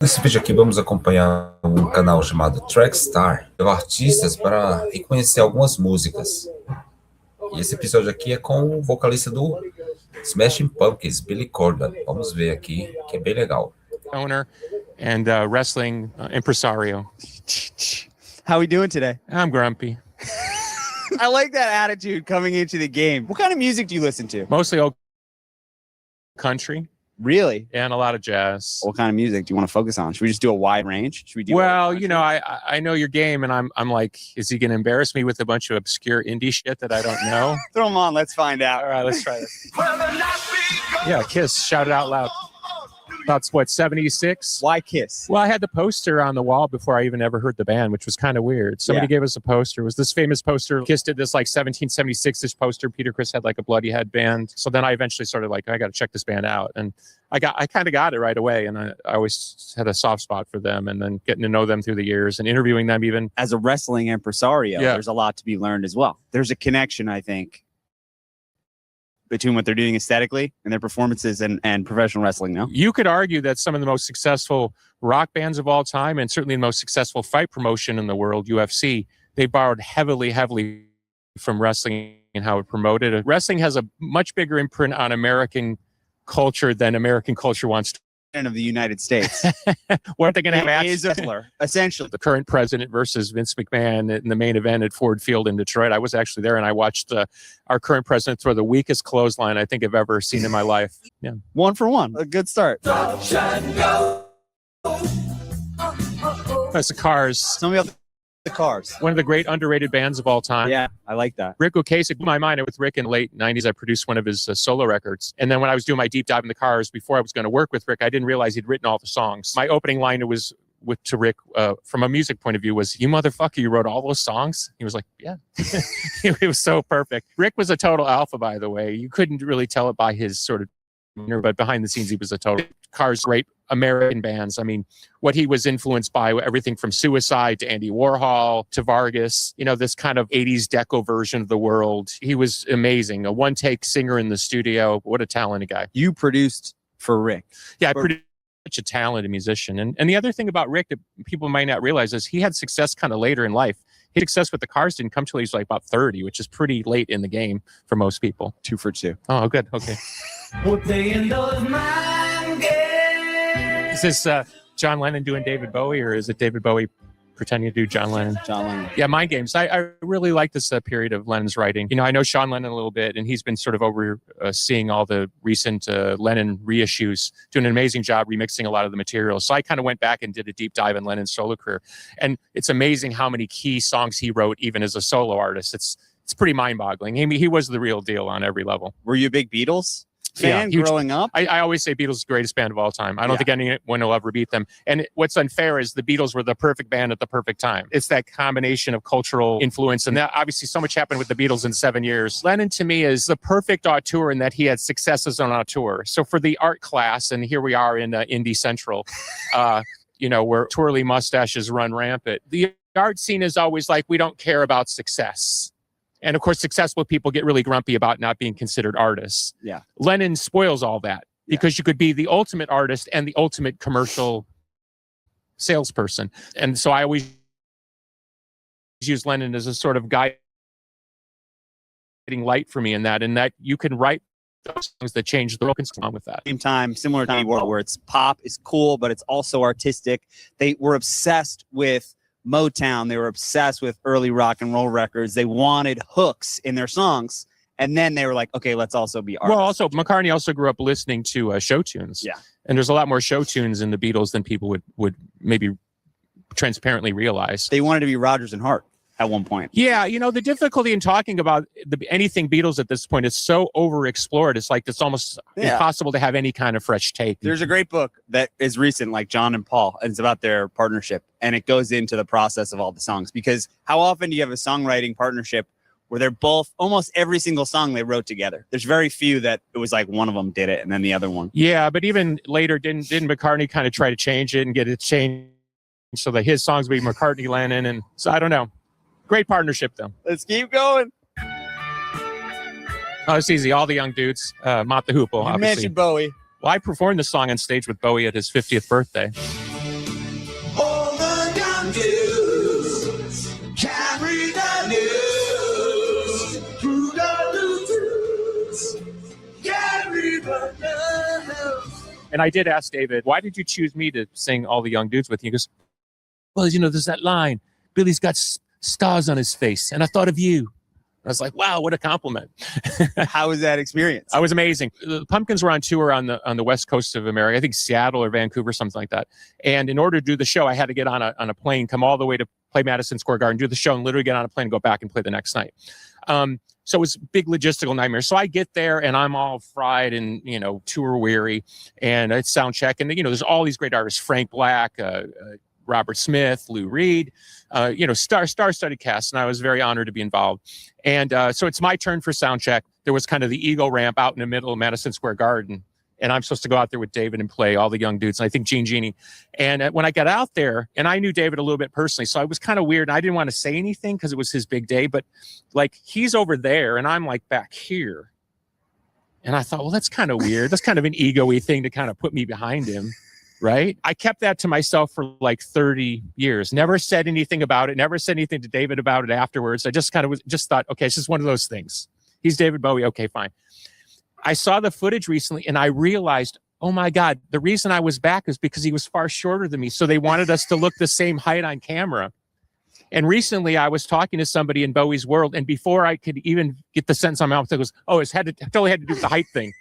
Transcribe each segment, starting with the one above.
Nesse vídeo aqui vamos acompanhar um canal chamado Trackstar, leva artistas para reconhecer algumas músicas. E esse episódio aqui é com o vocalista do Smashing Pumpkins, Billy Corgan. Vamos ver aqui, que é bem legal. Owner and wrestling impresario. How we doing today? I'm grumpy. I like that attitude coming into the game. What kind of music do you listen to? Mostly old country. Really? And a lot of jazz. What kind of music do you want to focus on? Should we just do a wide range? Should we do Well, you know, I know your game, and I'm like, is he going to embarrass me with a bunch of obscure indie shit that I don't know? Throw them on. Let's find out. All right, let's try this. Yeah, Kiss, shout it out loud. That's what, 76? Why Kiss? Well, I had the poster on the wall before I even ever heard the band, which was kind of weird. Somebody gave us a poster. It was this famous poster. Kiss did this like 1776-ish poster. Peter Criss had like a bloody headband. So then I eventually started like, I got to check this band out. And I kind of got it right away. And I always had a soft spot for them, and then getting to know them through the years and interviewing them even. As a wrestling impresario, there's a lot to be learned as well. There's a connection, I think, between what they're doing aesthetically and their performances and professional wrestling now. You could argue that some of the most successful rock bands of all time, and certainly the most successful fight promotion in the world, UFC, they borrowed heavily from wrestling and how it promoted it. Wrestling has a much bigger imprint on American culture than American culture wants to. Of the United States. What are they going to have? Is Hitler, essentially. The current president versus Vince McMahon in the main event at Ford Field in Detroit. I was actually there, and I watched our current president throw the weakest clothesline I think I've ever seen in my life. Yeah, 1 for 1. A good start. That's the Cars. Tell me about the Cars. One of the great underrated bands of all time. Yeah, I like that. Rick Ocasek blew my mind. With Rick in the late 90s, I produced one of his solo records. And then when I was doing my deep dive in the Cars, before I was going to work with Rick, I didn't realize he'd written all the songs. My opening line to Rick, from a music point of view, was, "You motherfucker, you wrote all those songs?" He was like, "Yeah." It was so perfect. Rick was a total alpha, by the way. You couldn't really tell it by his sort of demeanor, but behind the scenes, he was a total. Cars, great American bands. I mean, what he was influenced by, everything from Suicide to Andy Warhol to Vargas, you know, this kind of 80s deco version of the world. He was amazing. A one-take singer in the studio. What a talented guy. You produced for Rick. Yeah, I produced. Such a talented musician. And the other thing about Rick that people might not realize is he had success kind of later in life. His success with the Cars didn't come till he was like about 30, which is pretty late in the game for most people. 2 for 2. Oh, good. Okay. Is this John Lennon doing David Bowie, or is it David Bowie pretending to do John Lennon? John Lennon. Yeah, Mind Games. I really like this period of Lennon's writing. You know, I know Sean Lennon a little bit, and he's been sort of overseeing all the recent Lennon reissues, doing an amazing job remixing a lot of the material. So I kind of went back and did a deep dive in Lennon's solo career. And it's amazing how many key songs he wrote, even as a solo artist. It's pretty mind-boggling. He was the real deal on every level. Were you a big Beatles fan growing up? I always say Beatles is the greatest band of all time. I don't think anyone will ever beat them. And what's unfair is the Beatles were the perfect band at the perfect time. It's that combination of cultural influence. And that obviously so much happened with the Beatles in 7 years. Lennon, to me, is the perfect auteur in that he had successes on auteur. So for the art class, and here we are in Indie Central, you know, where twirly mustaches run rampant. The art scene is always like, we don't care about success. And of course, successful people get really grumpy about not being considered artists. Yeah. Lennon spoils all that because you could be the ultimate artist and the ultimate commercial salesperson. And so I always use Lennon as a sort of guiding light for me in that you can write those songs that change the world along with that. Same time, similar to world where it's pop is cool, but it's also artistic. They were obsessed with Motown. They were obsessed with early rock and roll records. They wanted hooks in their songs, and then they were like, okay, let's also be artists. Well, also McCartney also grew up listening to show tunes. Yeah, and there's a lot more show tunes in the Beatles than people would maybe transparently realize. They wanted to be Rodgers and Hart at one point. Yeah, you know, the difficulty in talking about anything Beatles at this point is so overexplored. It's like it's almost impossible to have any kind of fresh take. There's a great book that is recent, like John and Paul, and it's about their partnership. And it goes into the process of all the songs. Because how often do you have a songwriting partnership where they're both, almost every single song they wrote together? There's very few that it was like one of them did it and then the other one. Yeah, but even later, didn't McCartney kind of try to change it and get it changed so that his songs would be McCartney, Lennon? And so I don't know. Great partnership, though. Let's keep going. Oh, it's easy. All the young dudes. Mott the Hoople, obviously. You mentioned Bowie. Well, I performed the song on stage with Bowie at his 50th birthday. young dudes. Carry the news through the news. Carry the news. And I did ask David, why did you choose me to sing All the Young Dudes with you? He goes, well, you know, there's that line, Billy's got stars on his face, and I thought of you. I was like, wow, what a compliment. How was that experience? I was amazing. The Pumpkins were on tour on the west coast of America, I think Seattle or Vancouver, something like that. And in order to do the show, I had to get on a plane, come all the way to play Madison Square Garden, do the show, and literally get on a plane and go back and play the next night. So it was a big logistical nightmare. So I get there and I'm all fried and, you know, tour weary, and it's sound check. And, you know, there's all these great artists, Frank Black, Robert Smith, Lou Reed, you know, star-studded cast, and I was very honored to be involved. And so it's my turn for sound check. There was kind of the Eagle ramp out in the middle of Madison Square Garden, and I'm supposed to go out there with David and play All the Young Dudes, and I think Gene Genie. And when I got out there, and I knew David a little bit personally, so I was kind of weird, and I didn't want to say anything because it was his big day, but like he's over there, and I'm like back here. And I thought, well, that's kind of weird. That's kind of an ego-y thing to kind of put me behind him. Right? I kept that to myself for like 30 years. Never said anything about it. Never said anything to David about it afterwards. I just kind of just thought, okay, it's just one of those things. He's David Bowie. Okay, fine. I saw the footage recently and I realized, oh my God, the reason I was back is because he was far shorter than me. So they wanted us to look the same height on camera. And recently I was talking to somebody in Bowie's world, and before I could even get the sentence on my mouth, it goes, oh, totally had to do with the height thing.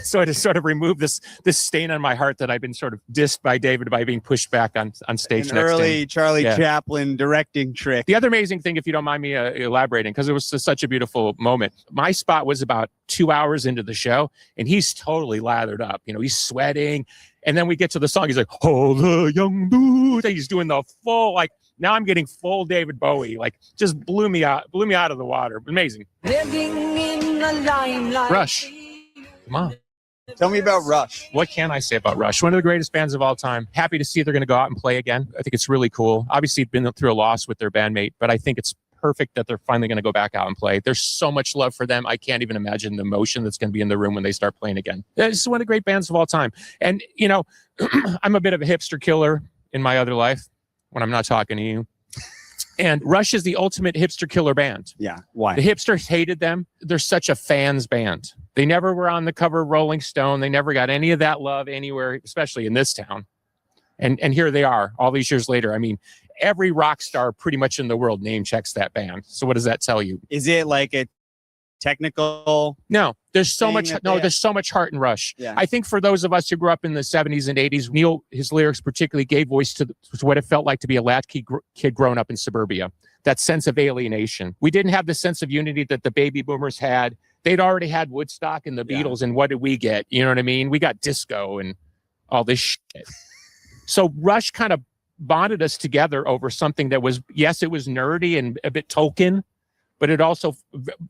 So I just sort of removed this stain on my heart that I've been sort of dissed by David by being pushed back on stage. An next early to Charlie Chaplin directing trick. The other amazing thing, if you don't mind me elaborating, because it was such a beautiful moment, my spot was about 2 hours into the show, and he's totally lathered up. You know, he's sweating. And then we get to the song. He's like, oh, the young dude. He's doing the full, like, now I'm getting full David Bowie. Like, just blew me out of the water. Amazing. Living in the limelight. Rush. Come on. Tell me about Rush. What can I say about Rush? One of the greatest bands of all time. Happy to see they're going to go out and play again. I think it's really cool. Obviously, been through a loss with their bandmate, but I think it's perfect that they're finally going to go back out and play. There's so much love for them. I can't even imagine the emotion that's going to be in the room when they start playing again. It's one of the great bands of all time. And, you know, I'm a bit of a hipster killer in my other life when I'm not talking to you. And Rush is the ultimate hipster killer band. Yeah. Why? The hipsters hated them. They're such a fans band. They never were on the cover of Rolling Stone. They never got any of that love anywhere, especially in this town. And here they are all these years later. I mean, every rock star pretty much in the world name checks that band. So what does that tell you? Is it like a technical? No, there's so much. thing No, that- there's so much heart in Rush. Yeah. I think for those of us who grew up in the 70s and 80s, Neil, his lyrics particularly gave voice to what it felt like to be a latchkey kid growing up in suburbia. That sense of alienation. We didn't have the sense of unity that the baby boomers had. They'd already had Woodstock and the Beatles, and what did we get? You know what I mean? We got disco and all this shit. So Rush kind of bonded us together over something that was, yes, it was nerdy and a bit Tolkien, but it also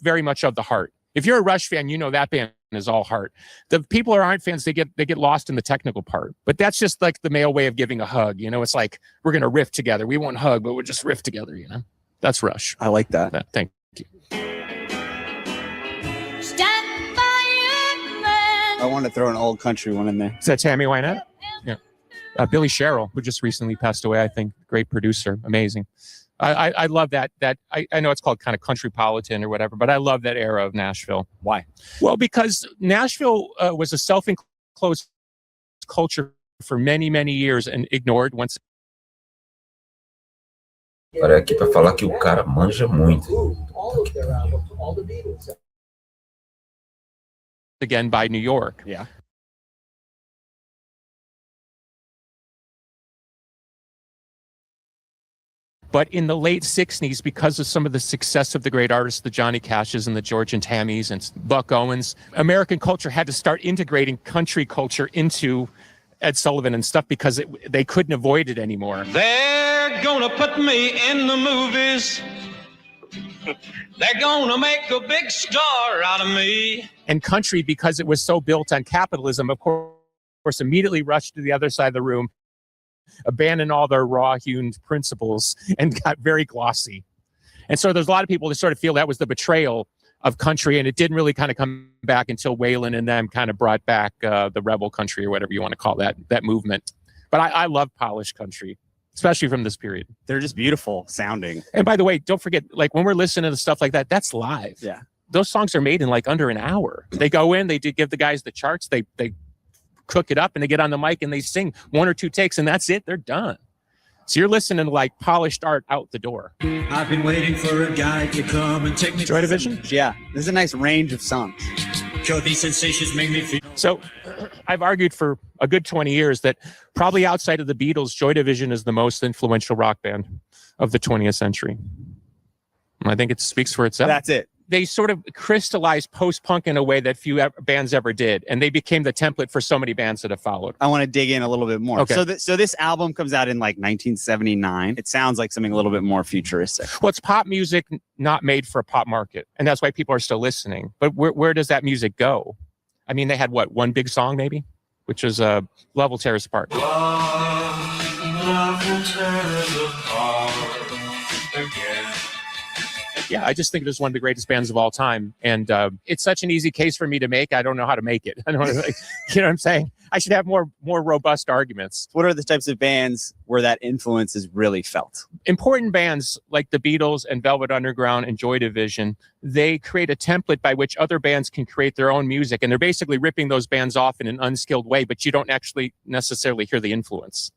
very much of the heart. If you're a Rush fan, you know that band is all heart. The people who aren't fans, they get lost in the technical part. But that's just like the male way of giving a hug. You know, it's like we're gonna riff together. We won't hug, but we'll just riff together. You know, that's Rush. I like that. Thank you. Stand by your man. I want to throw an old country one in there. Is that Tammy Wynette? Yeah. Billy Sherrill, who just recently passed away. I think great producer, amazing. I love that. I know it's called kind of countrypolitan or whatever, but I love that era of Nashville. Why? Well, because Nashville was a self-enclosed culture for many, many years and ignored once Parei aqui pra falar que o cara manja muito. again by New York. Yeah. But in the late 60s, because of some of the success of the great artists, the Johnny Cashes and the George and Tammys and Buck Owens, American culture had to start integrating country culture into Ed Sullivan and stuff because they couldn't avoid it anymore. They're gonna put me in the movies. They're gonna make a big star out of me. And country, because it was so built on capitalism, of course, immediately rushed to the other side of the room, abandoned all their raw-hewn principles, and got very glossy. And so there's a lot of people that sort of feel that was the betrayal of country, and it didn't really kind of come back until Waylon and them kind of brought back the rebel country, or whatever you want to call that movement. But I love polished country. especially from this period. They're just beautiful sounding. And by the way, don't forget, like when we're listening to stuff like that, that's live. Yeah. Those songs are made in like under an hour. They go in, they do give the guys the charts, they cook it up, and they get on the mic and they sing 1 or 2 takes, and that's it. They're done. So you're listening to like polished art out the door. I've been waiting for a guy to come and take me. Joy Division? Yeah. There's a nice range of songs. These sensations make me feel. So I've argued for a good 20 years that probably outside of the Beatles, Joy Division is the most influential rock band of the 20th century. I think it speaks for itself. That's it. They sort of crystallized post-punk in a way that few bands ever did, and they became the template for so many bands that have followed. I want to dig in a little bit more. Okay. So this album comes out in like 1979. It sounds like something a little bit more futuristic. Well, it's pop music not made for a pop market, and that's why people are still listening. But where does that music go? I mean, they had, what, one big song maybe? Which is Love Will Tear Us Apart. Love will tear us apart again. Yeah, I just think it was one of the greatest bands of all time. And it's such an easy case for me to make. I don't know how to make it. I don't know, like, you know what I'm saying? I should have more robust arguments. What are the types of bands where that influence is really felt? Important bands like the Beatles and Velvet Underground and Joy Division, they create a template by which other bands can create their own music. And they're basically ripping those bands off in an unskilled way, but you don't actually necessarily hear the influence.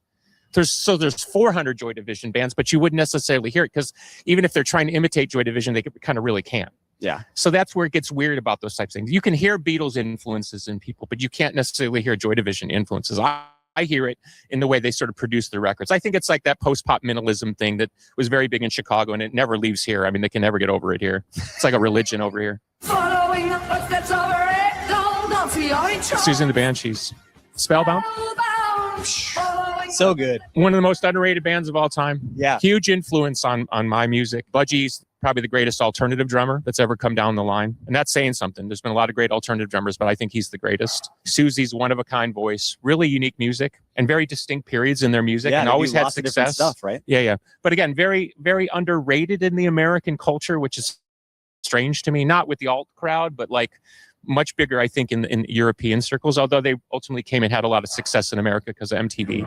There's 400 Joy Division bands, but you wouldn't necessarily hear it because even if they're trying to imitate Joy Division, they kind of really can't. Yeah. So that's where it gets weird about those types of things. You can hear Beatles influences in people, but you can't necessarily hear Joy Division influences. I hear it in the way they sort of produce their records. I think it's like that post-pop minimalism thing that was very big in Chicago, and it never leaves here. I mean, they can never get over it here. It's like a religion over here. Following the footsteps of a red gold, don't see your intro. Susan and the Banshees. Spellbound. So good. One of the most underrated bands of all time. Yeah. Huge influence on my music. Budgie's probably the greatest alternative drummer that's ever come down the line. And that's saying something. There's been a lot of great alternative drummers, but I think he's the greatest. Susie's one-of-a-kind voice, really unique music, and very distinct periods in their music, Yeah, and they always do had lots of different success. stuff, right? Yeah. But again, very, very underrated in the American culture, which is strange to me. Not with the alt crowd, but like much bigger, I think, in European circles, although they ultimately came and had a lot of success in America because of MTV.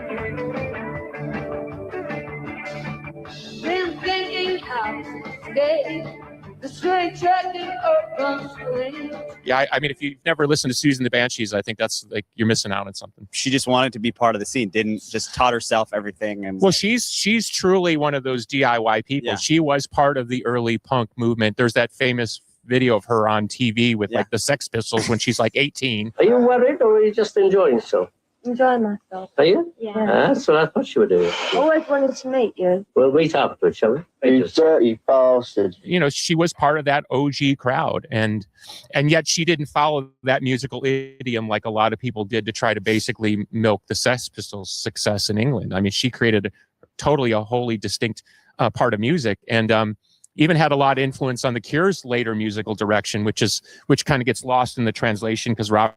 Been thinking how today the string checking urban swing. Yeah, I mean, if you've never listened to Susan the Banshees, I think that's like you're missing out on something. She just wanted to be part of the scene, didn't just taught herself everything. And Well, she's truly one of those DIY people. Yeah. She was part of the early punk movement. There's that famous video of her on TV with like the Sex Pistols when she's like 18. Are you worried or are you just enjoying yourself? Enjoy myself. Are you? Yeah. That's what I thought you were doing. Always wanted to meet you. We'll meet afterwards, shall we? You dirty bastard. You know, she was part of that OG crowd, and yet she didn't follow that musical idiom like a lot of people did to try to basically milk the Sex Pistols' success in England. I mean, she created totally a wholly distinct part of music, and even had a lot of influence on the Cure's later musical direction, which kind of gets lost in the translation because Robert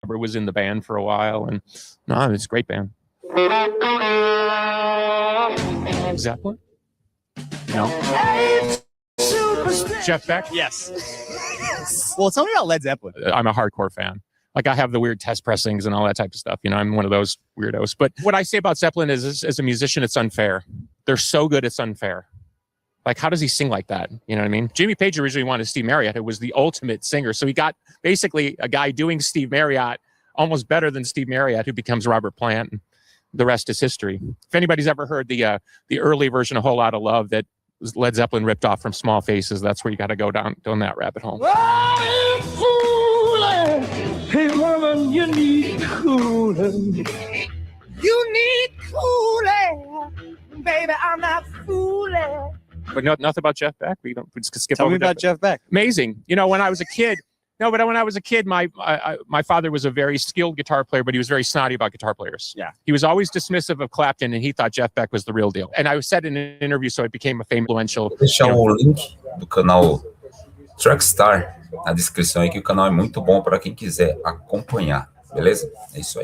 was in the band for a while, and no, it's a great band. Zeppelin? No. Jeff Beck? yes. Well, tell me about Led Zeppelin. I'm a hardcore fan. Like, I have the weird test pressings and all that type of stuff. You know, I'm one of those weirdos. But what I say about Zeppelin is, as a musician, it's unfair. They're so good, it's unfair. Like, how does he sing like that? You know what I mean? Jimmy Page originally wanted Steve Marriott, who was the ultimate singer. So he got basically a guy doing Steve Marriott almost better than Steve Marriott, who becomes Robert Plant. And the rest is history. If anybody's ever heard the early version of Whole Lotta Love that Led Zeppelin ripped off from Small Faces, that's where you got to go down that rabbit hole. Hey woman, you need cooling. You need cooling. Baby, I'm not fooling. But nothing about Jeff Beck. We just skip Tell over me about Jeff Beck. Amazing. You know, when I was a kid, my father was a very skilled guitar player, but he was very snotty about guitar players. Yeah. He was always dismissive of Clapton, and he thought Jeff Beck was the real deal. And I said in an interview, so it became a influential. Vou deixar o link do canal Trackstar na descrição aí, que o canal é muito bom para quem quiser acompanhar, beleza? É isso aí.